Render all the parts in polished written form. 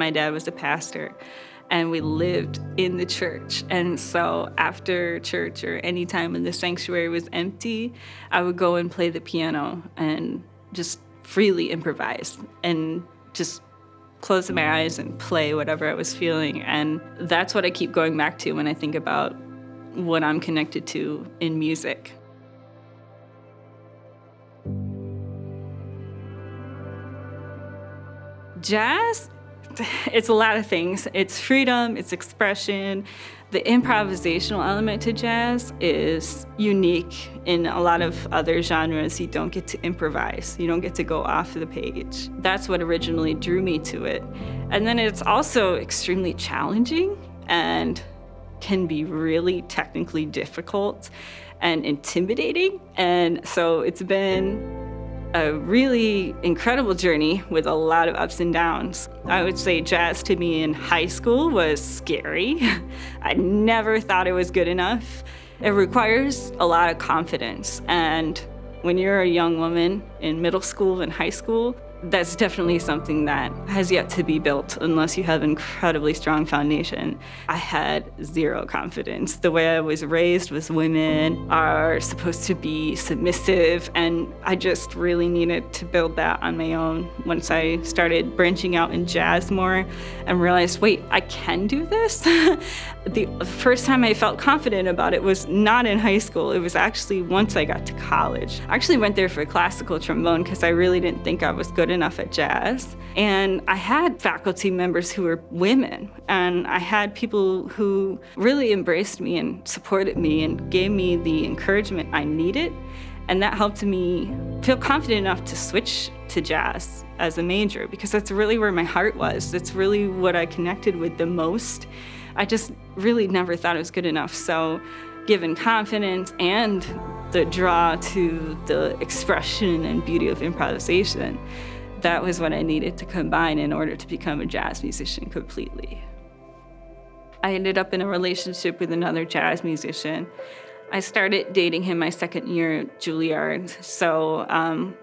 My dad was a pastor, and we lived in the church. And so after church or any time when the sanctuary was empty, I would go and play the piano and just freely improvise and just close my eyes and play whatever I was feeling. And that's what I keep going back to when I think about what I'm connected to in music. Jazz, it's a lot of things. It's freedom, it's expression. The improvisational element to jazz is unique. In a lot of other genres, you don't get to improvise. You don't get to go off the page. That's what originally drew me to it. And then it's also extremely challenging and can be really technically difficult and intimidating. And so it's been a really incredible journey with a lot of ups and downs. I would say jazz to me in high school was scary. I never thought it was good enough. It requires a lot of confidence. And when you're a young woman in middle school and high school, that's definitely something that has yet to be built unless you have an incredibly strong foundation. I had zero confidence. The way I was raised was women are supposed to be submissive, and I just really needed to build that on my own. Once I started branching out in jazz more and realized, wait, I can do this? The first time I felt confident about it was not in high school. It was actually once I got to college. I actually went there for classical trombone because I really didn't think I was good enough at jazz. And I had faculty members who were women, and I had people who really embraced me and supported me and gave me the encouragement I needed. And that helped me feel confident enough to switch to jazz as a major, because that's really where my heart was. That's really what I connected with the most. I just really never thought it was good enough. So given confidence and the draw to the expression and beauty of improvisation, that was what I needed to combine in order to become a jazz musician completely. I ended up in a relationship with another jazz musician. I started dating him my second year at Juilliard. So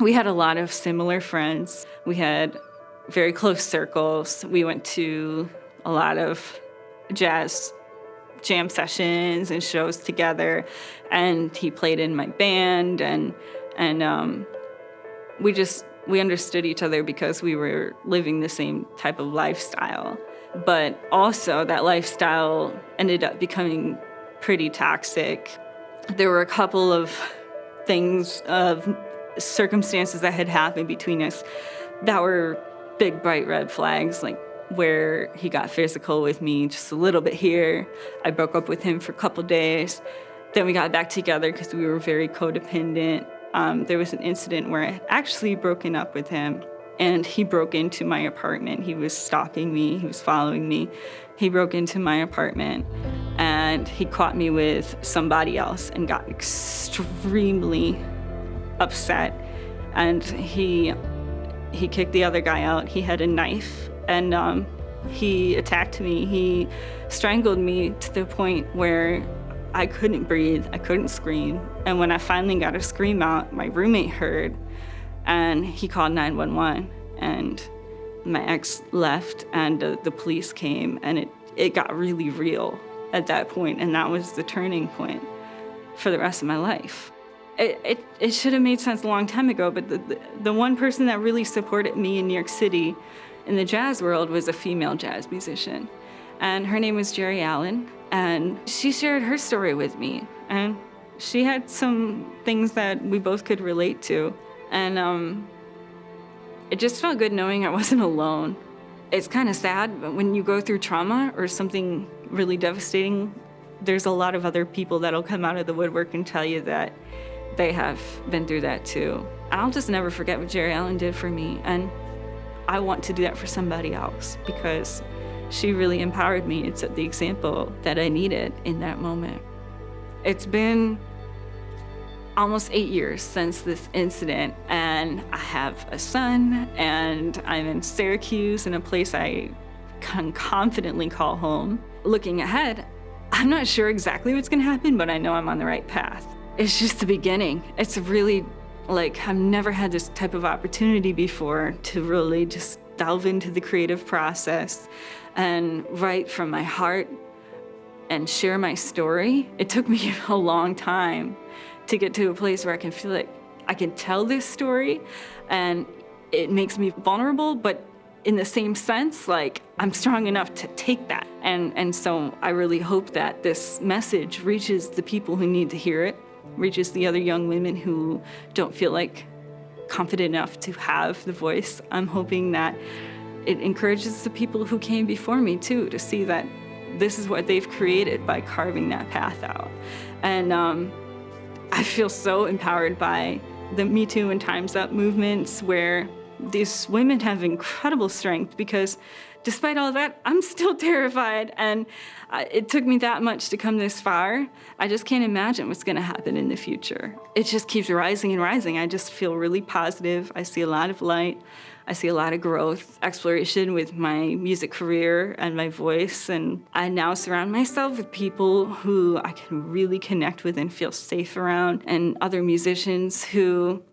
we had a lot of similar friends. We had very close circles. We went to a lot of jazz jam sessions and shows together, and he played in my band, and we understood each other because we were living the same type of lifestyle. But also that lifestyle ended up becoming pretty toxic. There were a couple of circumstances that had happened between us that were big, bright red flags, like where he got physical with me just a little bit here. I broke up with him for a couple days. Then we got back together because we were very codependent. There was an incident where I had actually broken up with him, and he broke into my apartment. He was stalking me. He was following me. He broke into my apartment, and he caught me with somebody else and got extremely upset. And he kicked the other guy out. He had a knife, and he attacked me. He strangled me to the point where I couldn't breathe. I couldn't scream. And when I finally got a scream out, my roommate heard, and he called 911. And my ex left, and the police came, and it got really real at that point, and that was the turning point for the rest of my life. It should have made sense a long time ago, but the one person that really supported me in New York City in the jazz world was a female jazz musician. And her name was Jerry Allen, and she shared her story with me. And she had some things that we both could relate to. And it just felt good knowing I wasn't alone. It's kind of sad, but when you go through trauma or something really devastating, there's a lot of other people that'll come out of the woodwork and tell you that they have been through that too. I'll just never forget what Jerry Allen did for me, and I want to do that for somebody else because she really empowered me. It's the example that I needed in that moment. It's been almost 8 years since this incident, and I have a son, and I'm in Syracuse in a place I can confidently call home. Looking ahead, I'm not sure exactly what's gonna happen, but I know I'm on the right path. It's just the beginning. It's really, I've never had this type of opportunity before to really just delve into the creative process and write from my heart and share my story. It took me a long time to get to a place where I can feel like I can tell this story, and it makes me vulnerable, but in the same sense, like I'm strong enough to take that. And so I really hope that this message reaches the people who need to hear it, reaches the other young women who don't feel like confident enough to have the voice. I'm hoping that it encourages the people who came before me too, to see that this is what they've created by carving that path out. And I feel so empowered by the Me Too and Time's Up movements, where these women have incredible strength, because despite all that, I'm still terrified, and it took me that much to come this far. I just can't imagine what's gonna happen in the future. It just keeps rising and rising. I just feel really positive. I see a lot of light. I see a lot of growth, exploration with my music career and my voice, and I now surround myself with people who I can really connect with and feel safe around, and other musicians who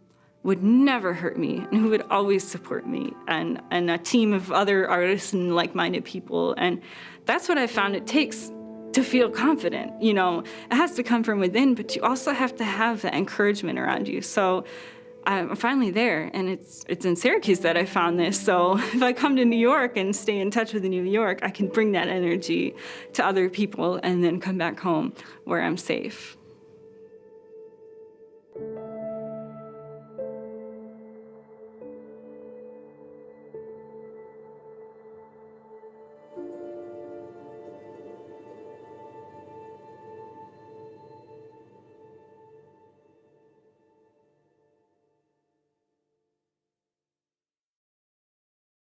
would never hurt me and who would always support me, and a team of other artists and like-minded people. And that's what I found it takes to feel confident. You know, it has to come from within, but you also have to have that encouragement around you. So I'm finally there, and it's in Syracuse that I found this. So if I come to New York and stay in touch with New York, I can bring that energy to other people and then come back home where I'm safe.